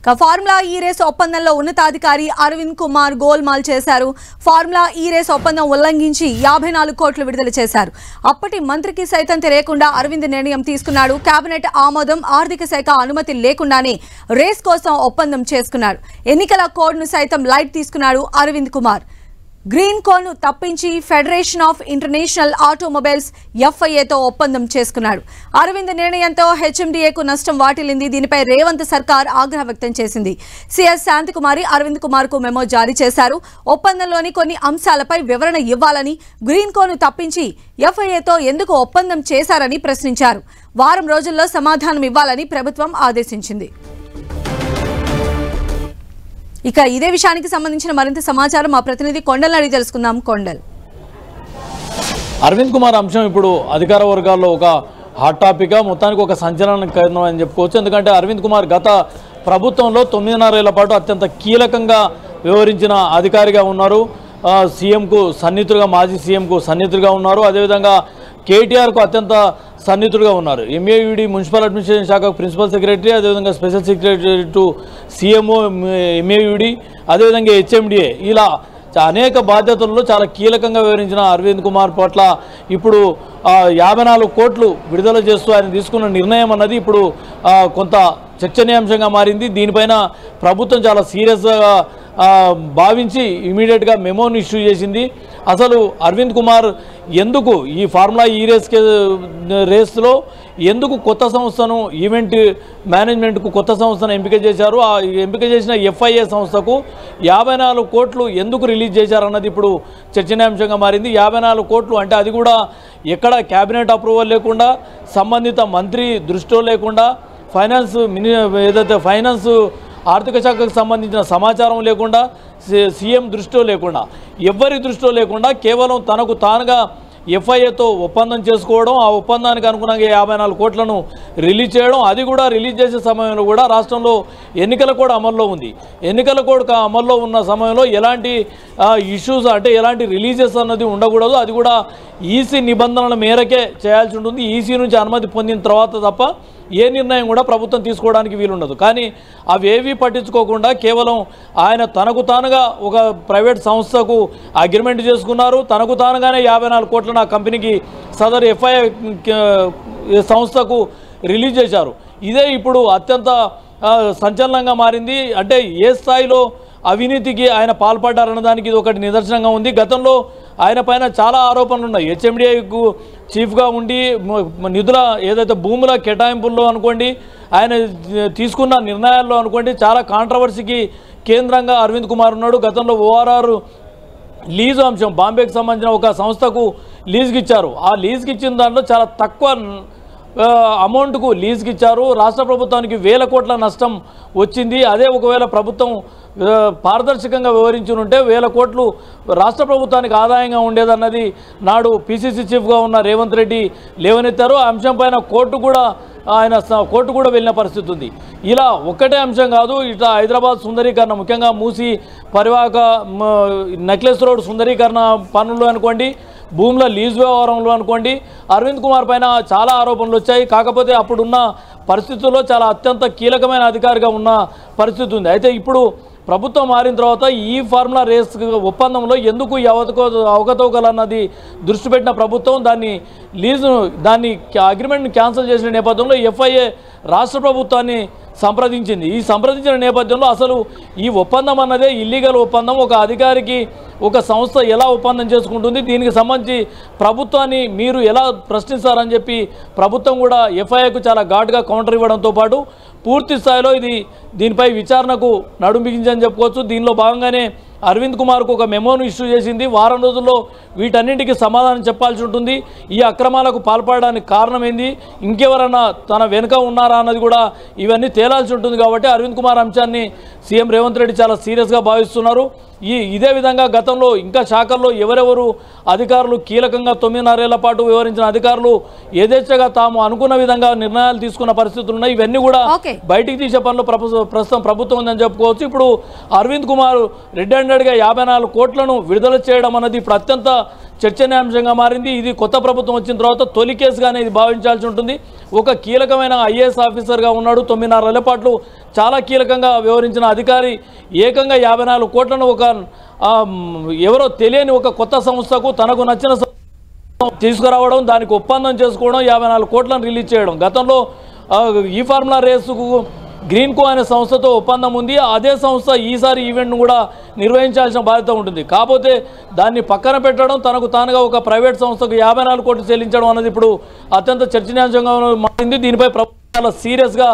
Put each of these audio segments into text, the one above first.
Formula ఈ race ఒప్పందంలో ఉన్నతాధికారి అరవింద్ కుమార్ గోల్మాల్ చేశారు. ఫార్ములా ఈ రేస్ ఒప్పందం ఉల్లంఘించి 54 కోట్లు విడుదల చేశారు. అప్పటి మంత్రికి సైతం తెలియకుండా అరవింద్ నిర్ణయం తీసుకున్నాడు. కేబినెట్ ఆమోదం, ఆర్థిక శాఖ అనుమతి లేకుండానే రేస్ కోసం ఒప్పందం చేసుకున్నాడు. ఎన్నికల కోడ్ను సైతం లైట్ తీసుకున్నాడు అరవింద్ కుమార్. గ్రీన్ కోడ్ను తప్పించి ఫెడరేషన్ ఆఫ్ ఇంటర్నేషనల్ ఆటోమొబైల్స్ FIAతో ఒప్పందం చేసుకున్నాడు. అరవింద్ నిర్ణయంతో HMDAకు నష్టం వాటిల్లింది. దీనిపై రేవంత్ సర్కార్ ఆగ్రహం వ్యక్తం చేసింది. CS శాంతికుమారి అరవింద్ కుమార్కు మెమో జారీ చేశారు. ఒప్పందంలోని కొన్ని అంశాలపై వివరణ ఇవ్వాలని, గ్రీన్ కోడ్ను తప్పించి FIAతో ఎందుకు ఒప్పందం చేశారని ప్రశ్నించారు. వారం రోజుల్లో సమాధానం ఇవ్వాలని ప్రభుత్వం ఆదేశించింది. ఇక ఇదే విషయానికి సంబంధించిన మరింత సమాచారం మా ప్రతినిధి కొండల్ అడిగి తెలుసుకుందాం. కొండల్, అరవింద్ కుమార్ అంశం ఇప్పుడు అధికార వర్గాల్లో ఒక హాట్ టాపిక్, మొత్తానికి ఒక సంచలనం అని చెప్పుకోవచ్చు. ఎందుకంటే అరవింద్ కుమార్ గత ప్రభుత్వంలో 9.5 ఏళ్ల పాటు అత్యంత కీలకంగా వ్యవహరించిన అధికారిగా ఉన్నారు. సీఎంకు సన్నిహితుడిగా, మాజీ సీఎంకు సన్నిహితుడిగా ఉన్నారు. అదేవిధంగా కేటీఆర్కు అత్యంత సన్నిహితుడిగా ఉన్నారు. MAUD మున్సిపల్ అడ్మినిస్ట్రేషన్ శాఖకు ప్రిన్సిపల్ సెక్రటరీ, అదేవిధంగా special secretary to CMO MAUD, అదేవిధంగా HMDA, ఇలా అనేక బాధ్యతల్లో చాలా కీలకంగా వ్యవహరించిన అరవింద్ కుమార్ పట్ల ఇప్పుడు 54 కోట్లు విడుదల చేస్తూ ఆయన తీసుకున్న నిర్ణయం అన్నది ఇప్పుడు కొంత చర్చనీయాంశంగా మారింది. దీనిపైన ప్రభుత్వం చాలా సీరియస్గా భావించి ఇమీడియట్గా మెమోని ఇష్యూ చేసింది. అసలు అరవింద్ కుమార్ ఎందుకు ఈ ఫార్ములా ఈ రేస్లో ఎందుకు కొత్త సంస్థను, ఈవెంట్ మేనేజ్మెంట్కు కొత్త సంస్థను ఎంపిక చేశారు? ఆ ఎంపిక చేసిన FIA సంస్థకు 54 కోట్లు ఎందుకు రిలీజ్ చేశారన్నది ఇప్పుడు చర్చనీయాంశంగా మారింది. 54 కోట్లు అంటే అది కూడా ఎక్కడ క్యాబినెట్ అప్రూవల్ లేకుండా, సంబంధిత మంత్రి దృష్టిలో లేకుండా, ఫైనాన్స్ ఆర్థిక శాఖకు సంబంధించిన సమాచారం లేకుండా, సీఎం దృష్టిలో లేకుండా, ఎవ్వరి దృష్టిలో లేకుండా కేవలం తనకు తానుగా FIAతో ఒప్పందం చేసుకోవడం, ఆ ఒప్పందానికి అనుగుణంగా 54 కోట్లను రిలీజ్ చేయడం, అది కూడా రిలీజ్ చేసే సమయంలో కూడా రాష్ట్రంలో ఎన్నికల కోడ్ అమల్లో ఉంది. ఎన్నికల కోడ్ అమల్లో ఉన్న సమయంలో ఎలాంటి ఇష్యూస్ అంటే ఎలాంటి రిలీజెస్ అన్నది ఉండకూడదు. అది కూడా ఈసీ నిబంధనల మేరకే చేయాల్సి ఉంటుంది. ఈసీ నుంచి అనుమతి పొందిన తర్వాత తప్ప ఏ నిర్ణయం కూడా ప్రభుత్వం తీసుకోవడానికి వీలుండదు. కానీ అవేవీ పట్టించుకోకుండా కేవలం ఆయన తనకు తానుగా ఒక ప్రైవేట్ సంస్థకు అగ్రిమెంట్ చేసుకున్నారు. తనకు తానుగానే 54 కోట్లను ఆ కంపెనీకి సదరు FIA సంస్థకు రిలీజ్ చేశారు. ఇదే ఇప్పుడు అత్యంత సంచలనంగా మారింది. అంటే ఏ స్థాయిలో అవినీతికి ఆయన పాల్పడ్డారన్న దానికి ఇది ఒకటి నిదర్శనంగా ఉంది. గతంలో ఆయన పైన చాలా ఆరోపణలు ఉన్నాయి. HMDAకు చీఫ్గా ఉండి నిధుల ఏదైతే భూముల కేటాయింపుల్లో అనుకోండి, ఆయన తీసుకున్న నిర్ణయాల్లో అనుకోండి, చాలా కాంట్రవర్సీకి కేంద్రంగా అరవింద్ కుమార్ ఉన్నాడు. గతంలో ORR లీజు అంశం, బాంబేకి సంబంధించిన ఒక సంస్థకు లీజుకి ఇచ్చారు. ఆ లీజుకి ఇచ్చిన దాంట్లో చాలా తక్కువ అమౌంట్కు లీజుకి ఇచ్చారు. రాష్ట్ర ప్రభుత్వానికి 1000 కోట్ల నష్టం వచ్చింది. అదే ఒకవేళ ప్రభుత్వం పారదర్శకంగా వివరించి ఉంటే 1000 కోట్లు రాష్ట్ర ప్రభుత్వానికి ఆదాయంగా ఉండేదన్నది నాడు PCC చీఫ్గా ఉన్న రేవంత్ రెడ్డి లేవనెత్తారు. ఆ అంశం పైన కోర్టు కూడా వెళ్ళిన పరిస్థితి ఉంది. ఇలా ఒక్కటే అంశం కాదు, ఇట్లా హైదరాబాద్ సుందరీకరణ, ముఖ్యంగా మూసి పరివాహక నెక్లెస్ రోడ్ సుందరీకరణ పనులు అనుకోండి, భూముల లీజ్ వ్యవహారంలో అనుకోండి, అరవింద్ కుమార్ పైన చాలా ఆరోపణలు వచ్చాయి. కాకపోతే అప్పుడున్న పరిస్థితుల్లో చాలా అత్యంత కీలకమైన అధికారిగా ఉన్న పరిస్థితి ఉంది. అయితే ఇప్పుడు ప్రభుత్వం మారిన తర్వాత ఈ ఫార్ములా రేస్ ఒప్పందంలో ఎందుకు ఈ అవకతవకలన్నది దృష్టి పెట్టిన ప్రభుత్వం దాన్ని అగ్రిమెంట్ని క్యాన్సిల్ చేసిన నేపథ్యంలో FIA రాష్ట్ర ప్రభుత్వాన్ని సంప్రదించింది. ఈ సంప్రదించిన నేపథ్యంలో అసలు ఈ ఒప్పందం అన్నదే ఇల్లీగల్ ఒప్పందం. ఒక అధికారికి ఒక సంస్థ ఎలా ఒప్పందం చేసుకుంటుంది, దీనికి సంబంధించి ప్రభుత్వాన్ని మీరు ఎలా ప్రశ్నిస్తారని చెప్పి ప్రభుత్వం కూడా FIAకు చాలా ఘాటుగా కౌంటర్ ఇవ్వడంతో పాటు పూర్తి స్థాయిలో దీనిపై విచారణకు నడుం బిగించని చెప్పుకోవచ్చు. దీనిలో భాగంగానే అరవింద్ కుమార్కు ఒక మెమోను ఇష్యూ చేసింది. వారం రోజుల్లో వీటన్నింటికి సమాధానం చెప్పాల్సి ఉంటుంది. ఈ అక్రమాలకు పాల్పడడానికి కారణం ఏంది, ఇంకెవరన్నా తన వెనుక ఉన్నారా అన్నది కూడా ఇవన్నీ తేలాల్సి ఉంటుంది. కాబట్టి అరవింద్ కుమార్ అంశాన్ని సీఎం రేవంత్ రెడ్డి చాలా సీరియస్గా భావిస్తున్నారు. ఇదే విధంగా గతంలో ఇంకా శాఖల్లో ఎవరెవరు అధికారులు కీలకంగా 9.5 ఏళ్ల పాటు వ్యవహరించిన అధికారులు యథేచ్ఛగా తాము అనుకున్న విధంగా నిర్ణయాలు తీసుకున్న పరిస్థితులు ఉన్నాయి. ఇవన్నీ కూడా బయటికి తీసే పనిలో ప్రస్తుతం ప్రభుత్వం ఉందని చెప్పుకోవచ్చు. ఇప్పుడు అరవింద్ కుమార్ రెడ్ హ్యాండెడ్గా 54 కోట్లను విడుదల చేయడం అన్నది ఇప్పుడు అత్యంత చర్చనీయాంశంగా మారింది. ఇది కొత్త ప్రభుత్వం వచ్చిన తర్వాత తొలి కేసుగానే ఇది భావించాల్సి ఉంటుంది. ఒక కీలకమైన ఐఏఎస్ ఆఫీసర్గా ఉన్నాడు. 9.5 నెలల పాటు చాలా కీలకంగా వ్యవహరించిన అధికారి ఏకంగా 54 కోట్లను ఒక ఎవరో తెలియని ఒక కొత్త సంస్థకు తనకు నచ్చిన తీసుకురావడం, దానికి ఒప్పందం చేసుకోవడం, 54 కోట్లను రిలీజ్ చేయడం. గతంలో ఈ ఫార్ములా రేసుకు గ్రీన్కో అనే సంస్థతో ఒప్పందం ఉంది. అదే సంస్థ ఈసారి ఈవెంట్ను కూడా నిర్వహించాల్సిన బాధ్యత ఉంటుంది. కాకపోతే దాన్ని పక్కన పెట్టడం, తనకు తానుగా ఒక ప్రైవేట్ సంస్థకు 54 కోట్లు చెల్లించడం అనేది ఇప్పుడు అత్యంత చర్చనీయాంశంగా మారింది. దీనిపై ప్రభుత్వం చాలా సీరియస్గా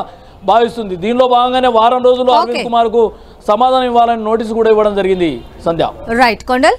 భావిస్తుంది. దీనిలో భాగంగానే వారం రోజులు అరవింద్ కుమార్కు సమాధానం ఇవ్వాలని నోటీసు కూడా ఇవ్వడం జరిగింది. సంధ్య. రైట్ కొండల్.